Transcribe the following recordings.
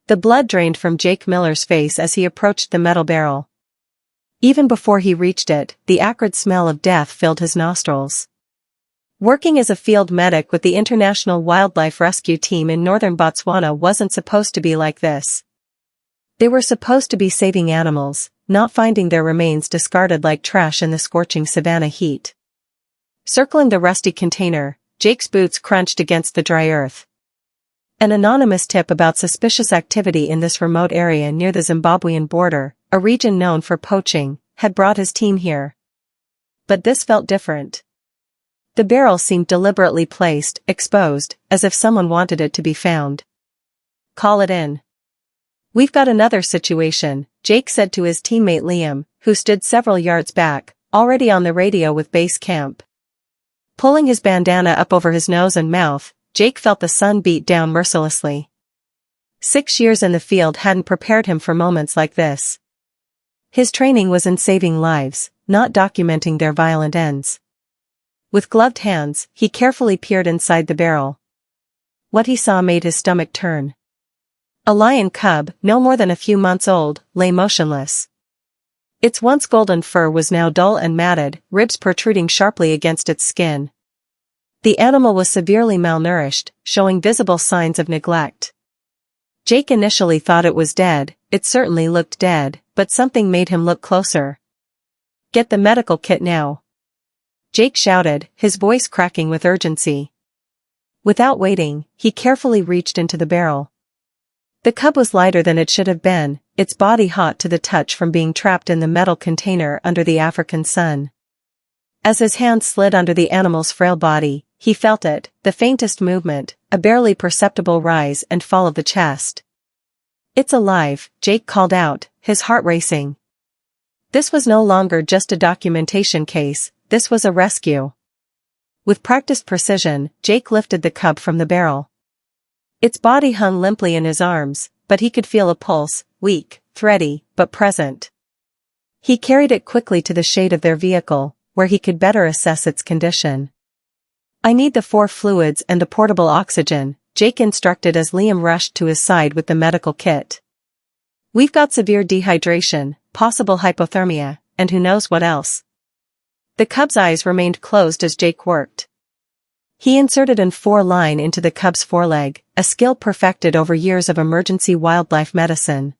The blood drained from Jake Miller's face as he approached the metal barrel. Even before he reached it, the acrid smell of death filled his nostrils. Working as a field medic with the International Wildlife Rescue Team in northern Botswana wasn't supposed to be like this. They were supposed to be saving animals, not finding their remains discarded like trash in the scorching savanna heat. Circling the rusty container, Jake's boots crunched against the dry earth. An anonymous tip about suspicious activity in this remote area near the Zimbabwean border, a region known for poaching, had brought his team here. But this felt different. The barrel seemed deliberately placed, exposed, as if someone wanted it to be found. "Call it in. We've got another situation," Jake said to his teammate Liam, who stood several yards back, already on the radio with base camp. Pulling his bandana up over his nose and mouth, Jake felt the sun beat down mercilessly. 6 years in the field hadn't prepared him for moments like this. His training was in saving lives, not documenting their violent ends. With gloved hands, he carefully peered inside the barrel. What he saw made his stomach turn. A lion cub, no more than a few months old, lay motionless. Its once golden fur was now dull and matted, ribs protruding sharply against its skin. The animal was severely malnourished, showing visible signs of neglect. Jake initially thought it was dead. It certainly looked dead, but something made him look closer. "Get the medical kit now," Jake shouted, his voice cracking with urgency. Without waiting, he carefully reached into the barrel. The cub was lighter than it should have been, its body hot to the touch from being trapped in the metal container under the African sun. As his hand slid under the animal's frail body, he felt it, the faintest movement, a barely perceptible rise and fall of the chest. "It's alive," Jake called out, his heart racing. This was no longer just a documentation case, this was a rescue. With practiced precision, Jake lifted the cub from the barrel. Its body hung limply in his arms, but he could feel a pulse, weak, thready, but present. He carried it quickly to the shade of their vehicle, where he could better assess its condition. "I need the 4 fluids and the portable oxygen," Jake instructed as Liam rushed to his side with the medical kit. "We've got severe dehydration, possible hypothermia, and who knows what else." The cub's eyes remained closed as Jake worked. He inserted an 4 line into the cub's foreleg, a skill perfected over years of emergency wildlife medicine.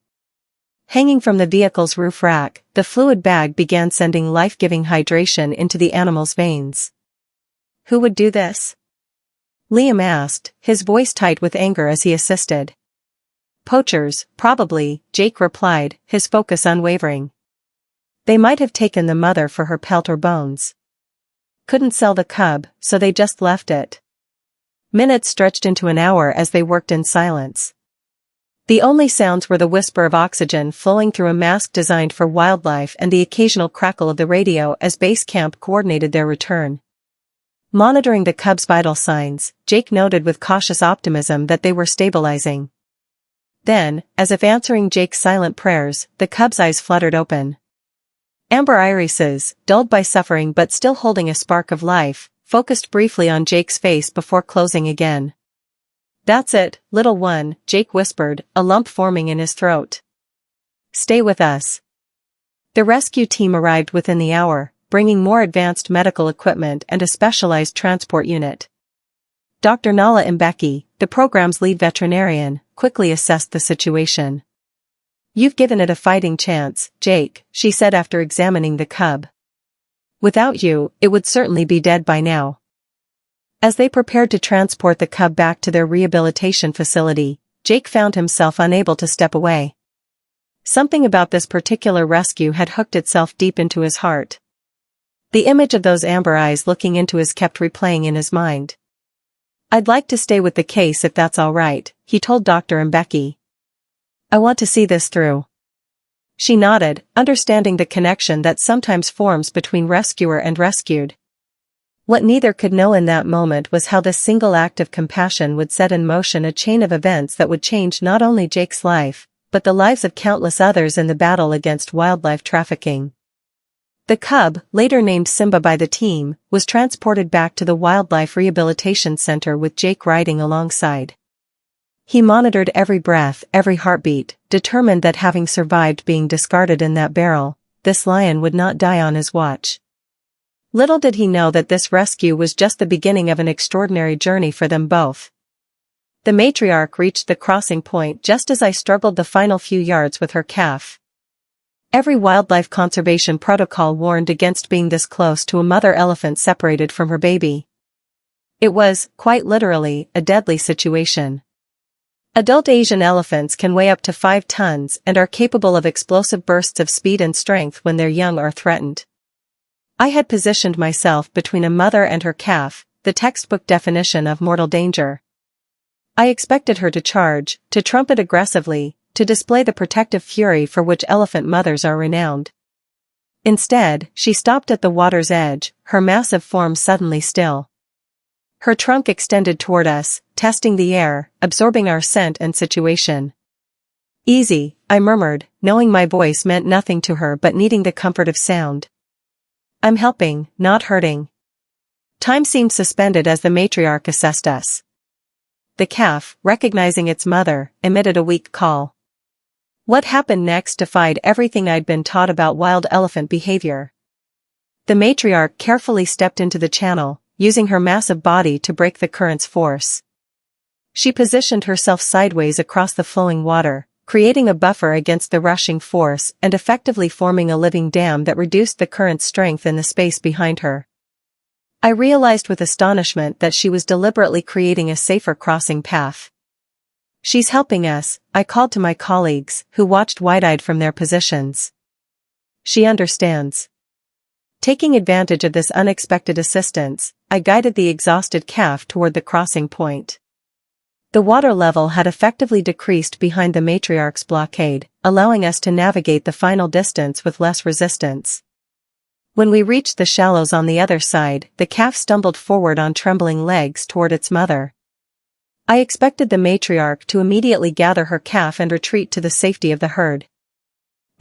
Hanging from the vehicle's roof rack, the fluid bag began sending life-giving hydration into the animal's veins. "Who would do this?" Liam asked, his voice tight with anger as he assisted. "Poachers, probably," Jake replied, his focus unwavering. "They might have taken the mother for her pelt or bones. Couldn't sell the cub, so they just left it." Minutes stretched into an hour as they worked in silence. The only sounds were the whisper of oxygen flowing through a mask designed for wildlife and the occasional crackle of the radio as base camp coordinated their return. Monitoring the cub's vital signs, Jake noted with cautious optimism that they were stabilizing. Then, as if answering Jake's silent prayers, the cub's eyes fluttered open. Amber irises, dulled by suffering but still holding a spark of life, focused briefly on Jake's face before closing again. "That's it, little one," Jake whispered, a lump forming in his throat. "Stay with us." The rescue team arrived within the hour, bringing more advanced medical equipment and a specialized transport unit. Dr. Nala Mbeki, the program's lead veterinarian, quickly assessed the situation. "You've given it a fighting chance, Jake," she said after examining the cub. "Without you, it would certainly be dead by now." As they prepared to transport the cub back to their rehabilitation facility, Jake found himself unable to step away. Something about this particular rescue had hooked itself deep into his heart. The image of those amber eyes looking into his kept replaying in his mind. "I'd like to stay with the case if that's all right," he told Dr. Mbeki. "I want to see this through." She nodded, understanding the connection that sometimes forms between rescuer and rescued. What neither could know in that moment was how this single act of compassion would set in motion a chain of events that would change not only Jake's life, but the lives of countless others in the battle against wildlife trafficking. The cub, later named Simba by the team, was transported back to the Wildlife Rehabilitation Center with Jake riding alongside. He monitored every breath, every heartbeat, determined that having survived being discarded in that barrel, this lion would not die on his watch. Little did he know that this rescue was just the beginning of an extraordinary journey for them both. The matriarch reached the crossing point just as I struggled the final few yards with her calf. Every wildlife conservation protocol warned against being this close to a mother elephant separated from her baby. It was, quite literally, a deadly situation. Adult Asian elephants can weigh up to 5 tons and are capable of explosive bursts of speed and strength when their young are threatened. I had positioned myself between a mother and her calf, the textbook definition of mortal danger. I expected her to charge, to trumpet aggressively, to display the protective fury for which elephant mothers are renowned. Instead, she stopped at the water's edge, her massive form suddenly still. Her trunk extended toward us, testing the air, absorbing our scent and situation. "Easy," I murmured, knowing my voice meant nothing to her but needing the comfort of sound. "I'm helping, not hurting." Time seemed suspended as the matriarch assessed us. The calf, recognizing its mother, emitted a weak call. What happened next defied everything I'd been taught about wild elephant behavior. The matriarch carefully stepped into the channel, using her massive body to break the current's force. She positioned herself sideways across the flowing water, creating a buffer against the rushing force and effectively forming a living dam that reduced the current's strength in the space behind her. I realized with astonishment that she was deliberately creating a safer crossing path. "She's helping us," I called to my colleagues, who watched wide-eyed from their positions. "She understands." Taking advantage of this unexpected assistance, I guided the exhausted calf toward the crossing point. The water level had effectively decreased behind the matriarch's blockade, allowing us to navigate the final distance with less resistance. When we reached the shallows on the other side, the calf stumbled forward on trembling legs toward its mother. I expected the matriarch to immediately gather her calf and retreat to the safety of the herd.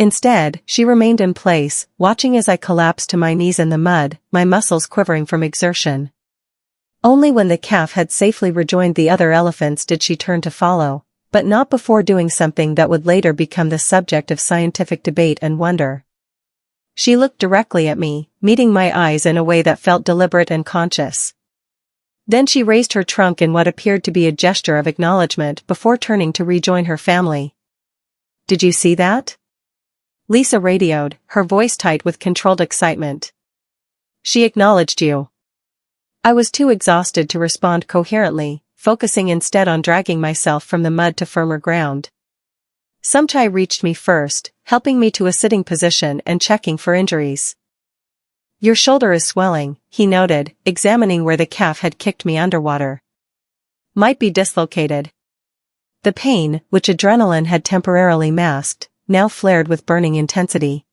Instead, she remained in place, watching as I collapsed to my knees in the mud, my muscles quivering from exertion. Only when the calf had safely rejoined the other elephants did she turn to follow, but not before doing something that would later become the subject of scientific debate and wonder. She looked directly at me, meeting my eyes in a way that felt deliberate and conscious. Then she raised her trunk in what appeared to be a gesture of acknowledgement before turning to rejoin her family. "Did you see that?" Lisa radioed, her voice tight with controlled excitement. "She acknowledged you." I was too exhausted to respond coherently, focusing instead on dragging myself from the mud to firmer ground. Somchai reached me first, helping me to a sitting position and checking for injuries. "Your shoulder is swelling," he noted, examining where the calf had kicked me underwater. "Might be dislocated." The pain, which adrenaline had temporarily masked, now flared with burning intensity.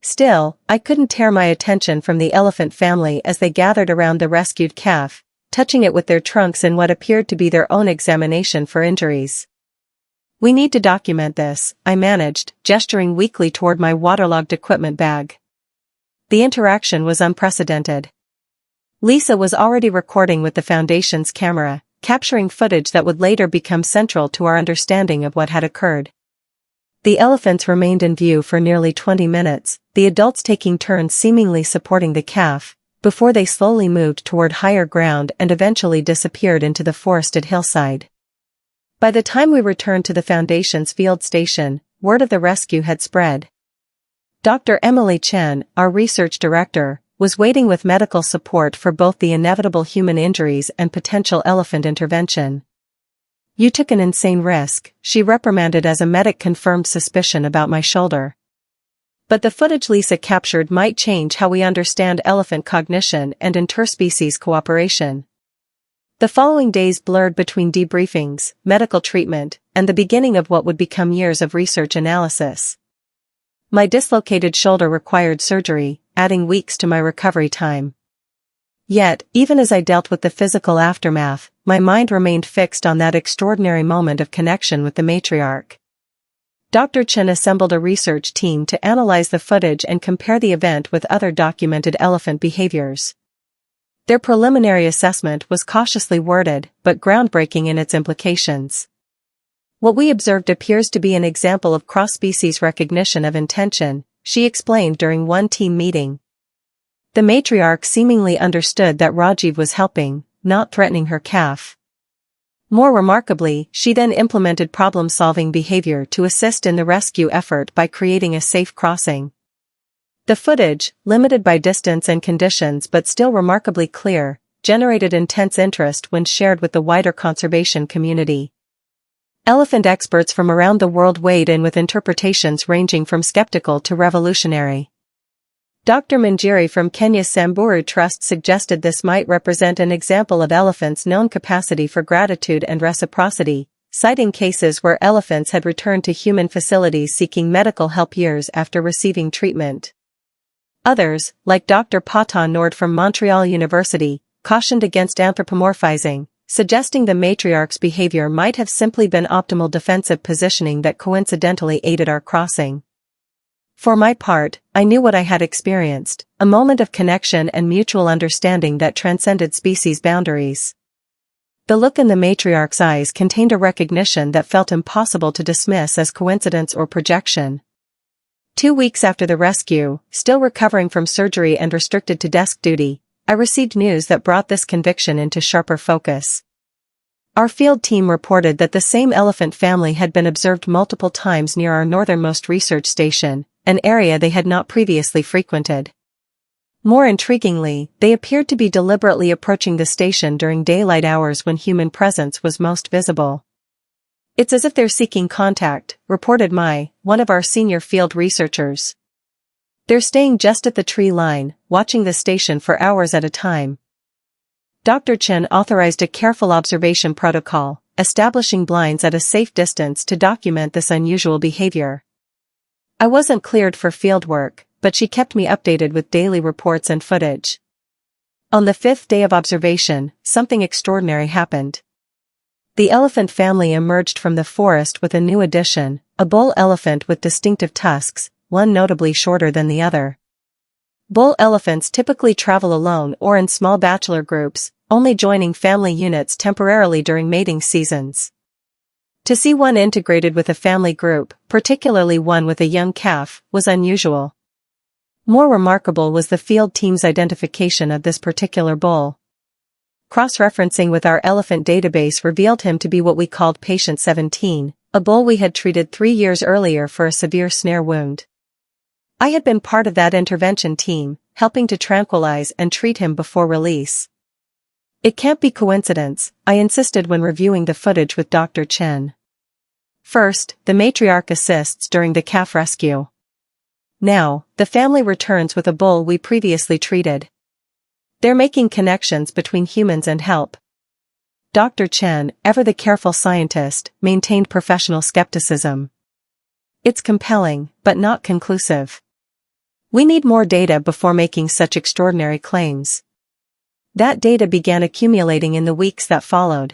Still, I couldn't tear my attention from the elephant family as they gathered around the rescued calf, touching it with their trunks in what appeared to be their own examination for injuries. "We need to document this," I managed, gesturing weakly toward my waterlogged equipment bag. The interaction was unprecedented. Lisa was already recording with the Foundation's camera, capturing footage that would later become central to our understanding of what had occurred. The elephants remained in view for nearly 20 minutes, the adults taking turns seemingly supporting the calf, before they slowly moved toward higher ground and eventually disappeared into the forested hillside. By the time we returned to the Foundation's field station, word of the rescue had spread. Dr. Emily Chen, our research director, was waiting with medical support for both the inevitable human injuries and potential elephant intervention. "You took an insane risk," she reprimanded as a medic confirmed suspicion about my shoulder. But the footage Lisa captured might change how we understand elephant cognition and interspecies cooperation. The following days blurred between debriefings, medical treatment, and the beginning of what would become years of research analysis. My dislocated shoulder required surgery, adding weeks to my recovery time. Yet, even as I dealt with the physical aftermath, my mind remained fixed on that extraordinary moment of connection with the matriarch. Dr. Chen assembled a research team to analyze the footage and compare the event with other documented elephant behaviors. Their preliminary assessment was cautiously worded, but groundbreaking in its implications. What we observed appears to be an example of cross-species recognition of intention, she explained during one team meeting. The matriarch seemingly understood that Rajiv was helping, not threatening her calf. More remarkably, she then implemented problem-solving behavior to assist in the rescue effort by creating a safe crossing. The footage, limited by distance and conditions but still remarkably clear, generated intense interest when shared with the wider conservation community. Elephant experts from around the world weighed in with interpretations ranging from skeptical to revolutionary. Dr. Manjiri from Kenya's Samburu Trust suggested this might represent an example of elephants' known capacity for gratitude and reciprocity, citing cases where elephants had returned to human facilities seeking medical help years after receiving treatment. Others, like Dr. Pata Nord from Montreal University, cautioned against anthropomorphizing, suggesting the matriarch's behavior might have simply been optimal defensive positioning that coincidentally aided our crossing. For my part, I knew what I had experienced, a moment of connection and mutual understanding that transcended species boundaries. The look in the matriarch's eyes contained a recognition that felt impossible to dismiss as coincidence or projection. 2 weeks after the rescue, still recovering from surgery and restricted to desk duty, I received news that brought this conviction into sharper focus. Our field team reported that the same elephant family had been observed multiple times near our northernmost research station, an area they had not previously frequented. More intriguingly, they appeared to be deliberately approaching the station during daylight hours when human presence was most visible. It's as if they're seeking contact, reported one of our senior field researchers. They're staying just at the tree line, watching the station for hours at a time. Dr. Chen authorized a careful observation protocol, establishing blinds at a safe distance to document this unusual behavior. I wasn't cleared for fieldwork, but she kept me updated with daily reports and footage. On the 5th day of observation, something extraordinary happened. The elephant family emerged from the forest with a new addition, a bull elephant with distinctive tusks, one notably shorter than the other. Bull elephants typically travel alone or in small bachelor groups, only joining family units temporarily during mating seasons. To see one integrated with a family group, particularly one with a young calf, was unusual. More remarkable was the field team's identification of this particular bull. Cross-referencing with our elephant database revealed him to be what we called Patient 17, a bull we had treated 3 years earlier for a severe snare wound. I had been part of that intervention team, helping to tranquilize and treat him before release. It can't be coincidence, I insisted when reviewing the footage with Dr. Chen. First, the matriarch assists during the calf rescue. Now, the family returns with a bull we previously treated. They're making connections between humans and help. Dr. Chen, ever the careful scientist, maintained professional skepticism. It's compelling, but not conclusive. We need more data before making such extraordinary claims. That data began accumulating in the weeks that followed.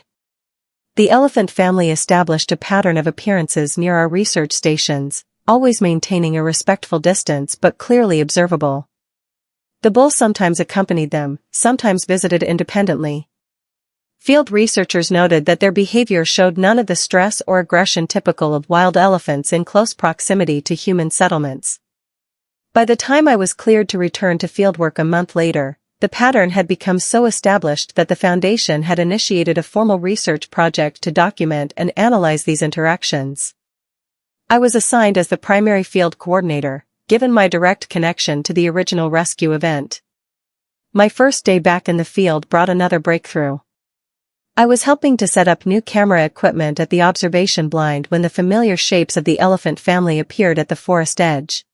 The elephant family established a pattern of appearances near our research stations, always maintaining a respectful distance but clearly observable. The bull sometimes accompanied them, sometimes visited independently. Field researchers noted that their behavior showed none of the stress or aggression typical of wild elephants in close proximity to human settlements. By the time I was cleared to return to fieldwork a month later, the pattern had become so established that the Foundation had initiated a formal research project to document and analyze these interactions. I was assigned as the primary field coordinator, given my direct connection to the original rescue event. My first day back in the field brought another breakthrough. I was helping to set up new camera equipment at the observation blind when the familiar shapes of the elephant family appeared at the forest edge.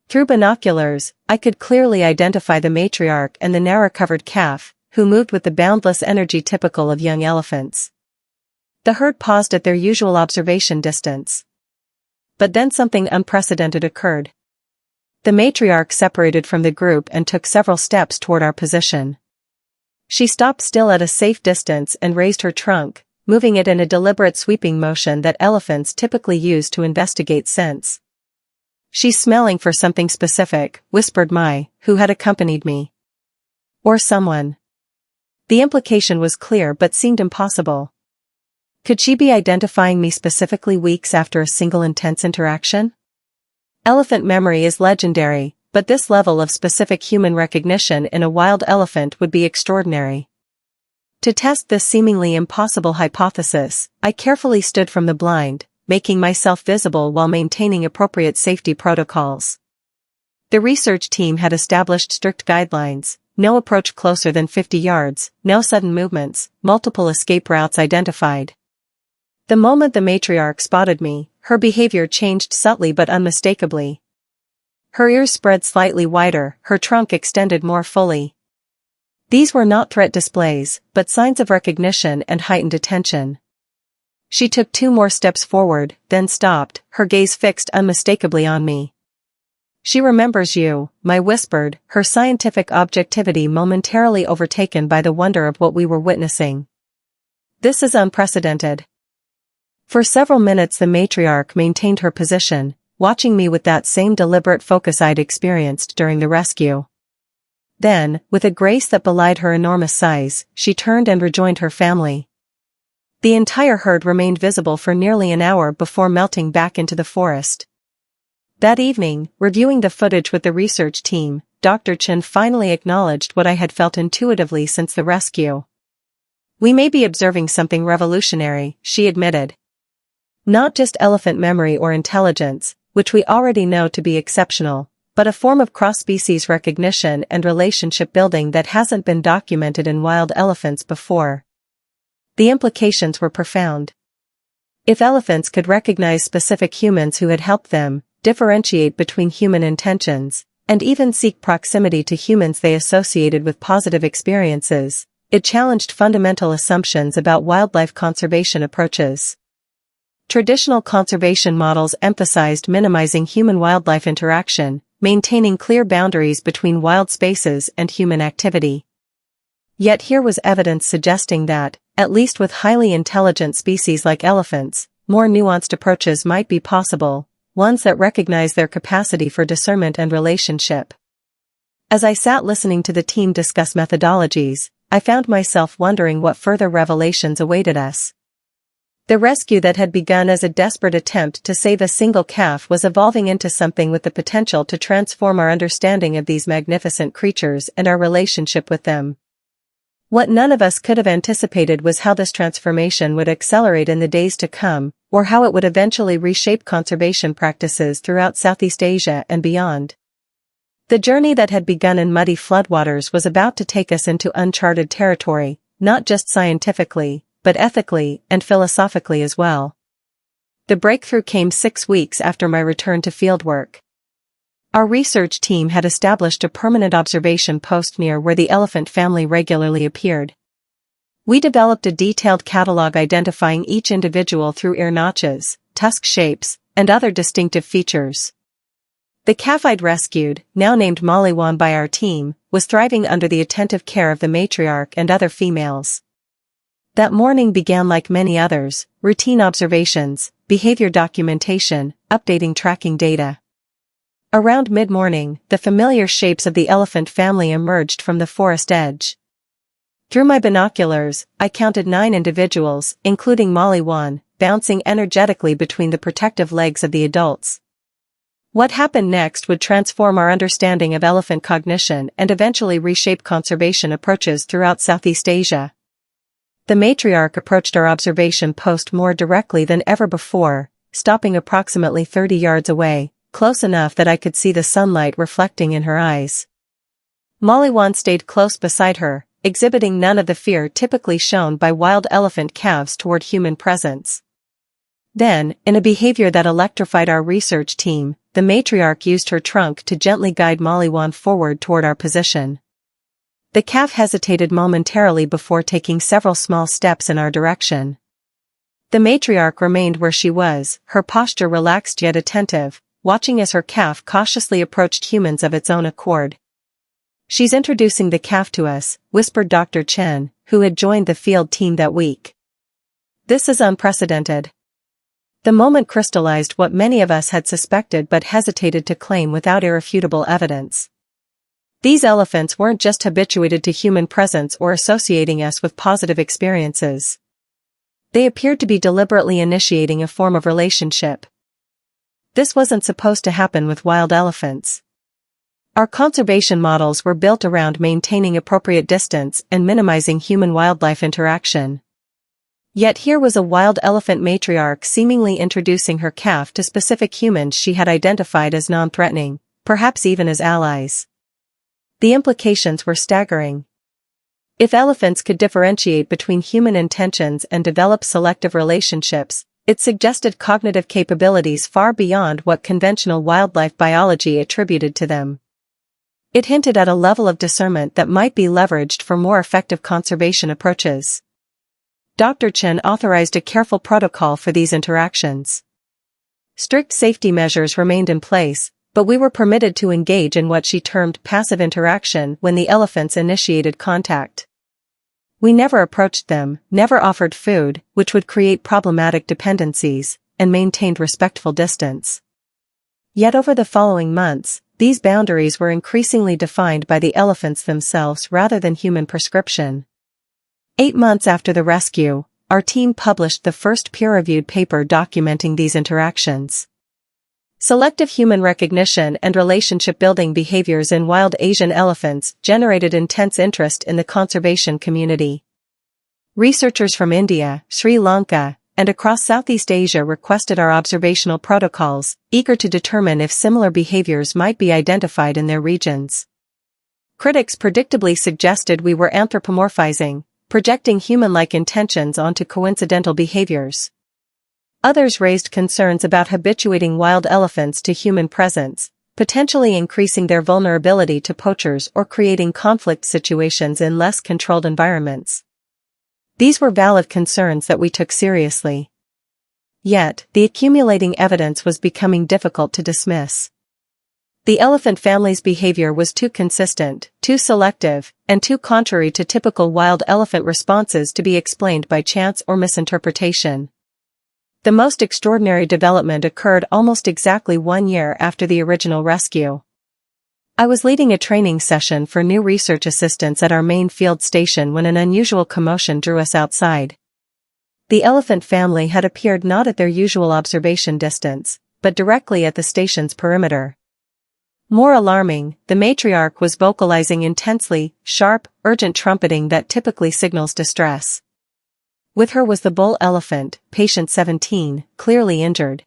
Through binoculars, I could clearly identify the matriarch and the narrow-covered calf, who moved with the boundless energy typical of young elephants. The herd paused at their usual observation distance. But then something unprecedented occurred. The matriarch separated from the group and took several steps toward our position. She stopped still at a safe distance and raised her trunk, moving it in a deliberate sweeping motion that elephants typically use to investigate scents. "She's smelling for something specific," whispered who had accompanied me. "Or someone." The implication was clear but seemed impossible. Could she be identifying me specifically weeks after a single intense interaction? Elephant memory is legendary, but this level of specific human recognition in a wild elephant would be extraordinary. To test this seemingly impossible hypothesis, I carefully stood from the blind, making myself visible while maintaining appropriate safety protocols. The research team had established strict guidelines: no approach closer than 50 yards, no sudden movements, multiple escape routes identified. The moment the matriarch spotted me, her behavior changed subtly but unmistakably. Her ears spread slightly wider, her trunk extended more fully. These were not threat displays, but signs of recognition and heightened attention. She took 2 more steps forward, then stopped, her gaze fixed unmistakably on me. "She remembers you," I whispered, her scientific objectivity momentarily overtaken by the wonder of what we were witnessing. "This is unprecedented." For several minutes the matriarch maintained her position, watching me with that same deliberate focus I'd experienced during the rescue. Then, with a grace that belied her enormous size, she turned and rejoined her family. The entire herd remained visible for nearly an hour before melting back into the forest. That evening, reviewing the footage with the research team, Dr. Chen finally acknowledged what I had felt intuitively since the rescue. "We may be observing something revolutionary," she admitted. "Not just elephant memory or intelligence, which we already know to be exceptional, but a form of cross-species recognition and relationship building that hasn't been documented in wild elephants before." The implications were profound. If elephants could recognize specific humans who had helped them, differentiate between human intentions, and even seek proximity to humans they associated with positive experiences, it challenged fundamental assumptions about wildlife conservation approaches. Traditional conservation models emphasized minimizing human-wildlife interaction, maintaining clear boundaries between wild spaces and human activity. Yet here was evidence suggesting that, at least with highly intelligent species like elephants, more nuanced approaches might be possible, ones that recognize their capacity for discernment and relationship. As I sat listening to the team discuss methodologies, I found myself wondering what further revelations awaited us. The rescue that had begun as a desperate attempt to save a single calf was evolving into something with the potential to transform our understanding of these magnificent creatures and our relationship with them. What none of us could have anticipated was how this transformation would accelerate in the days to come, or how it would eventually reshape conservation practices throughout Southeast Asia and beyond. The journey that had begun in muddy floodwaters was about to take us into uncharted territory, not just scientifically, but ethically and philosophically as well. The breakthrough came 6 weeks after my return to fieldwork. Our research team had established a permanent observation post near where the elephant family regularly appeared. We developed a detailed catalog identifying each individual through ear notches, tusk shapes, and other distinctive features. The calf I'd rescued, now named Mollywan by our team, was thriving under the attentive care of the matriarch and other females. That morning began like many others: routine observations, behavior documentation, updating tracking data. Around mid-morning, the familiar shapes of the elephant family emerged from the forest edge. Through my binoculars, I counted 9 individuals, including Mollywan, bouncing energetically between the protective legs of the adults. What happened next would transform our understanding of elephant cognition and eventually reshape conservation approaches throughout Southeast Asia. The matriarch approached our observation post more directly than ever before, stopping approximately 30 yards away, close enough that I could see the sunlight reflecting in her eyes. Mollywan stayed close beside her, exhibiting none of the fear typically shown by wild elephant calves toward human presence. Then, in a behavior that electrified our research team, the matriarch used her trunk to gently guide Mollywan forward toward our position. The calf hesitated momentarily before taking several small steps in our direction. The matriarch remained where she was, her posture relaxed yet attentive, watching as her calf cautiously approached humans of its own accord. "She's introducing the calf to us," whispered Dr. Chen, who had joined the field team that week. "This is unprecedented." The moment crystallized what many of us had suspected but hesitated to claim without irrefutable evidence. These elephants weren't just habituated to human presence or associating us with positive experiences. They appeared to be deliberately initiating a form of relationship. This wasn't supposed to happen with wild elephants. Our conservation models were built around maintaining appropriate distance and minimizing human-wildlife interaction. Yet here was a wild elephant matriarch seemingly introducing her calf to specific humans she had identified as non-threatening, perhaps even as allies. The implications were staggering. If elephants could differentiate between human intentions and develop selective relationships, it suggested cognitive capabilities far beyond what conventional wildlife biology attributed to them. It hinted at a level of discernment that might be leveraged for more effective conservation approaches. Dr. Chen authorized a careful protocol for these interactions. Strict safety measures remained in place, but we were permitted to engage in what she termed passive interaction when the elephants initiated contact. We never approached them, never offered food, which would create problematic dependencies, and maintained respectful distance. Yet over the following months, these boundaries were increasingly defined by the elephants themselves rather than human prescription. 8 months after the rescue, our team published the first peer-reviewed paper documenting these interactions. Selective human recognition and relationship-building behaviors in wild Asian elephants generated intense interest in the conservation community. Researchers from India, Sri Lanka, and across Southeast Asia requested our observational protocols, eager to determine if similar behaviors might be identified in their regions. Critics predictably suggested we were anthropomorphizing, projecting human-like intentions onto coincidental behaviors. Others raised concerns about habituating wild elephants to human presence, potentially increasing their vulnerability to poachers or creating conflict situations in less controlled environments. These were valid concerns that we took seriously. Yet, the accumulating evidence was becoming difficult to dismiss. The elephant family's behavior was too consistent, too selective, and too contrary to typical wild elephant responses to be explained by chance or misinterpretation. The most extraordinary development occurred almost exactly 1 year after the original rescue. I was leading a training session for new research assistants at our main field station when an unusual commotion drew us outside. The elephant family had appeared not at their usual observation distance, but directly at the station's perimeter. More alarming, the matriarch was vocalizing intensely, sharp, urgent trumpeting that typically signals distress. With her was the bull elephant, patient 17, clearly injured.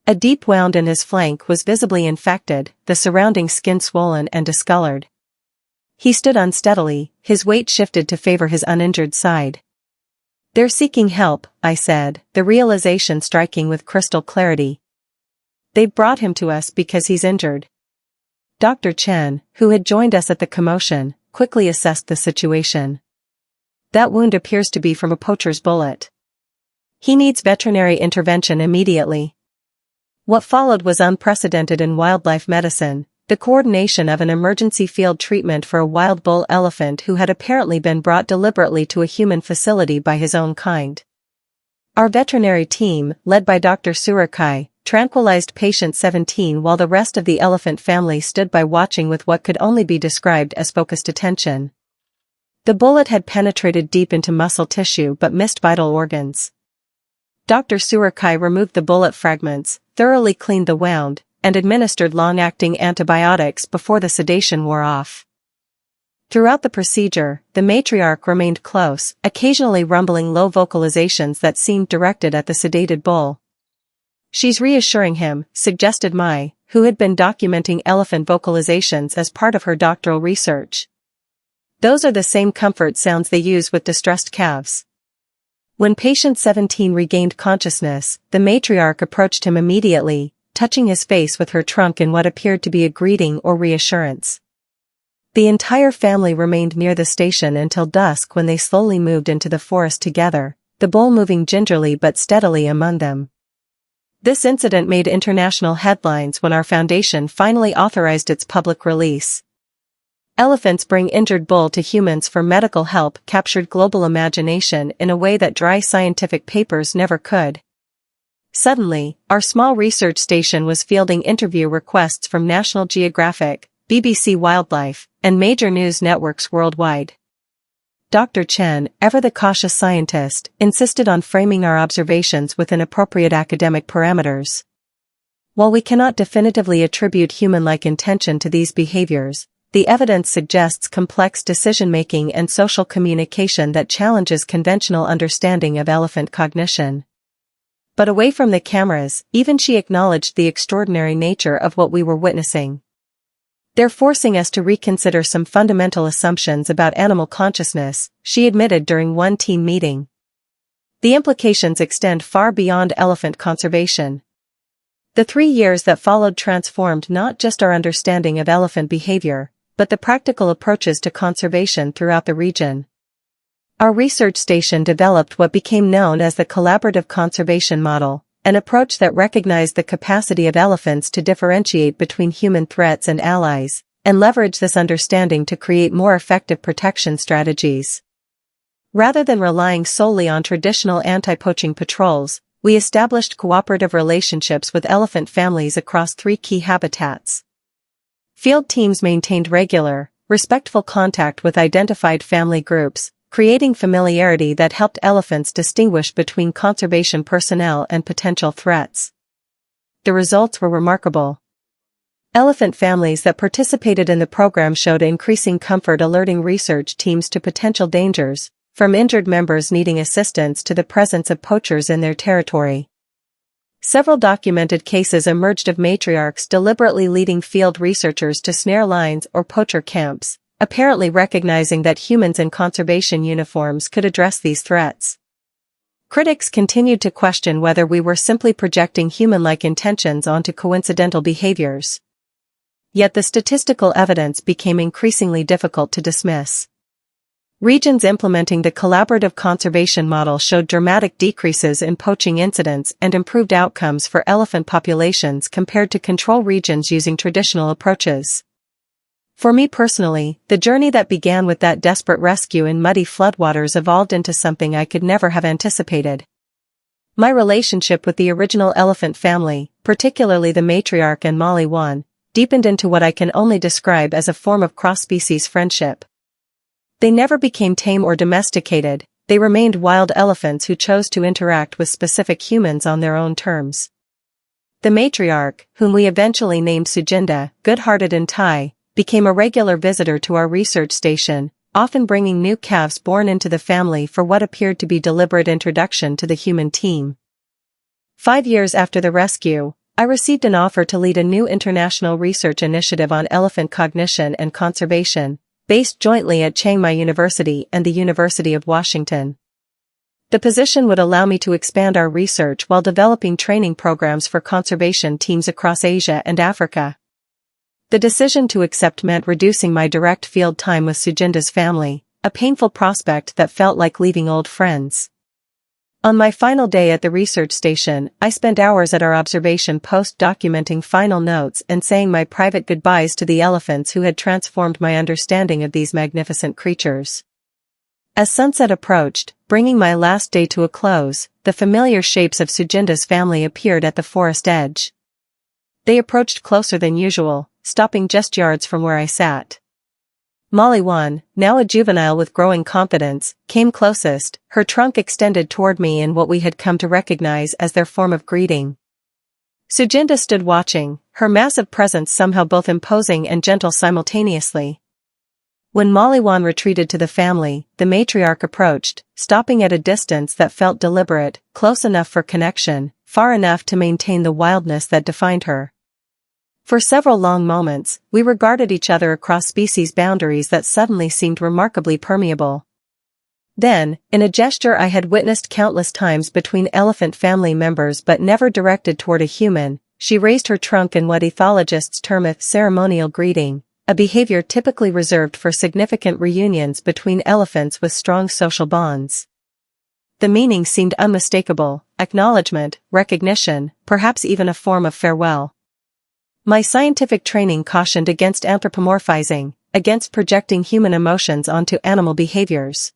A deep wound in his flank was visibly infected, the surrounding skin swollen and discolored. He stood unsteadily, his weight shifted to favor his uninjured side. "They're seeking help," I said, the realization striking with crystal clarity. "They've brought him to us because he's injured." Dr. Chen, who had joined us at the commotion, quickly assessed the situation. "That wound appears to be from a poacher's bullet. He needs veterinary intervention immediately." What followed was unprecedented in wildlife medicine, the coordination of an emergency field treatment for a wild bull elephant who had apparently been brought deliberately to a human facility by his own kind. Our veterinary team, led by Dr. Surakai, tranquilized patient 17 while the rest of the elephant family stood by watching with what could only be described as focused attention. The bullet had penetrated deep into muscle tissue but missed vital organs. Dr. Surakai removed the bullet fragments, thoroughly cleaned the wound, and administered long-acting antibiotics before the sedation wore off. Throughout the procedure, the matriarch remained close, occasionally rumbling low vocalizations that seemed directed at the sedated bull. "She's reassuring him," suggested Mai, who had been documenting elephant vocalizations as part of her doctoral research. "Those are the same comfort sounds they use with distressed calves." When patient 17 regained consciousness, the matriarch approached him immediately, touching his face with her trunk in what appeared to be a greeting or reassurance. The entire family remained near the station until dusk when they slowly moved into the forest together, the bull moving gingerly but steadily among them. This incident made international headlines when our foundation finally authorized its public release. "Elephants bring injured bull to humans for medical help" captured global imagination in a way that dry scientific papers never could. Suddenly, our small research station was fielding interview requests from National Geographic, BBC Wildlife, and major news networks worldwide. Dr. Chen, ever the cautious scientist, insisted on framing our observations within appropriate academic parameters. While we cannot definitively attribute human-like intention to these behaviors, the evidence suggests complex decision-making and social communication that challenges conventional understanding of elephant cognition. But away from the cameras, even she acknowledged the extraordinary nature of what we were witnessing. "They're forcing us to reconsider some fundamental assumptions about animal consciousness," she admitted during one team meeting. "The implications extend far beyond elephant conservation." The 3 years that followed transformed not just our understanding of elephant behavior, but the practical approaches to conservation throughout the region. Our research station developed what became known as the collaborative conservation model, an approach that recognized the capacity of elephants to differentiate between human threats and allies, and leverage this understanding to create more effective protection strategies. Rather than relying solely on traditional anti-poaching patrols, we established cooperative relationships with elephant families across 3 key habitats. Field teams maintained regular, respectful contact with identified family groups, creating familiarity that helped elephants distinguish between conservation personnel and potential threats. The results were remarkable. Elephant families that participated in the program showed increasing comfort alerting research teams to potential dangers, from injured members needing assistance to the presence of poachers in their territory. Several documented cases emerged of matriarchs deliberately leading field researchers to snare lines or poacher camps, apparently recognizing that humans in conservation uniforms could address these threats. Critics continued to question whether we were simply projecting human-like intentions onto coincidental behaviors. Yet the statistical evidence became increasingly difficult to dismiss. Regions implementing the collaborative conservation model showed dramatic decreases in poaching incidents and improved outcomes for elephant populations compared to control regions using traditional approaches. For me personally, the journey that began with that desperate rescue in muddy floodwaters evolved into something I could never have anticipated. My relationship with the original elephant family, particularly the matriarch and Molly Wan, deepened into what I can only describe as a form of cross-species friendship. They never became tame or domesticated, they remained wild elephants who chose to interact with specific humans on their own terms. The matriarch, whom we eventually named Sujinda, good-hearted and Thai, became a regular visitor to our research station, often bringing new calves born into the family for what appeared to be deliberate introduction to the human team. 5 years after the rescue, I received an offer to lead a new international research initiative on elephant cognition and conservation, based jointly at Chiang Mai University and the University of Washington. The position would allow me to expand our research while developing training programs for conservation teams across Asia and Africa. The decision to accept meant reducing my direct field time with Sujinda's family, a painful prospect that felt like leaving old friends. On my final day at the research station, I spent hours at our observation post documenting final notes and saying my private goodbyes to the elephants who had transformed my understanding of these magnificent creatures. As sunset approached, bringing my last day to a close, the familiar shapes of Sujinda's family appeared at the forest edge. They approached closer than usual, stopping just yards from where I sat. Molly Wan, now a juvenile with growing confidence, came closest, her trunk extended toward me in what we had come to recognize as their form of greeting. Sujinda stood watching, her massive presence somehow both imposing and gentle simultaneously. When Molly Wan retreated to the family, the matriarch approached, stopping at a distance that felt deliberate, close enough for connection, far enough to maintain the wildness that defined her. For several long moments, we regarded each other across species boundaries that suddenly seemed remarkably permeable. Then, in a gesture I had witnessed countless times between elephant family members but never directed toward a human, she raised her trunk in what ethologists term a ceremonial greeting, a behavior typically reserved for significant reunions between elephants with strong social bonds. The meaning seemed unmistakable: acknowledgement, recognition, perhaps even a form of farewell. My scientific training cautioned against anthropomorphizing, against projecting human emotions onto animal behaviors.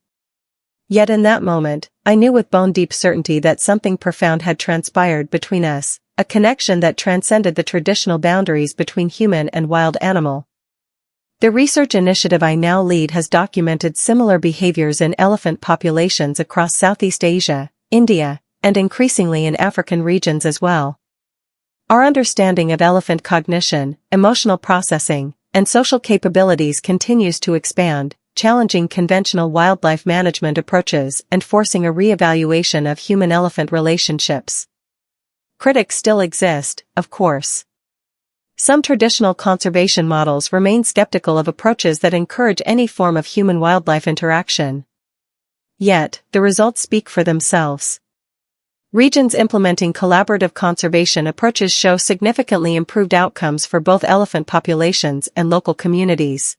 Yet in that moment, I knew with bone-deep certainty that something profound had transpired between us, a connection that transcended the traditional boundaries between human and wild animal. The research initiative I now lead has documented similar behaviors in elephant populations across Southeast Asia, India, and increasingly in African regions as well. Our understanding of elephant cognition, emotional processing, and social capabilities continues to expand, challenging conventional wildlife management approaches and forcing a re-evaluation of human-elephant relationships. Critics still exist, of course. Some traditional conservation models remain skeptical of approaches that encourage any form of human-wildlife interaction. Yet, the results speak for themselves. Regions implementing collaborative conservation approaches show significantly improved outcomes for both elephant populations and local communities.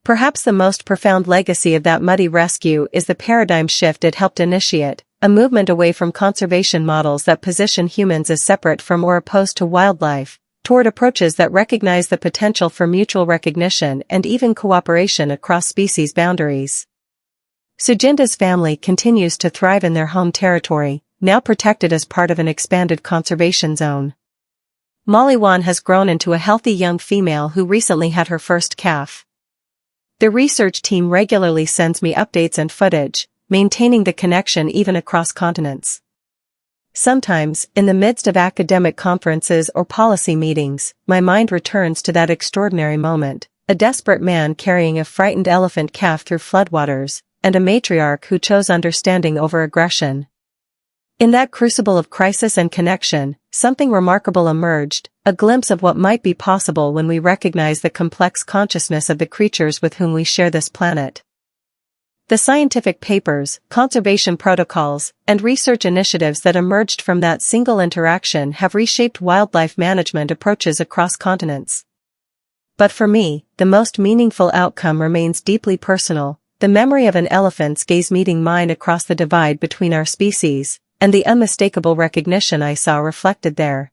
Perhaps the most profound legacy of that muddy rescue is the paradigm shift it helped initiate, a movement away from conservation models that position humans as separate from or opposed to wildlife, toward approaches that recognize the potential for mutual recognition and even cooperation across species boundaries. Sujinda's family continues to thrive in their home territory, now protected as part of an expanded conservation zone. Maliwan has grown into a healthy young female who recently had her first calf. The research team regularly sends me updates and footage, maintaining the connection even across continents. Sometimes, in the midst of academic conferences or policy meetings, my mind returns to that extraordinary moment, a desperate man carrying a frightened elephant calf through floodwaters, and a matriarch who chose understanding over aggression. In that crucible of crisis and connection, something remarkable emerged, a glimpse of what might be possible when we recognize the complex consciousness of the creatures with whom we share this planet. The scientific papers, conservation protocols, and research initiatives that emerged from that single interaction have reshaped wildlife management approaches across continents. But for me, the most meaningful outcome remains deeply personal, the memory of an elephant's gaze meeting mine across the divide between our species, and the unmistakable recognition I saw reflected there.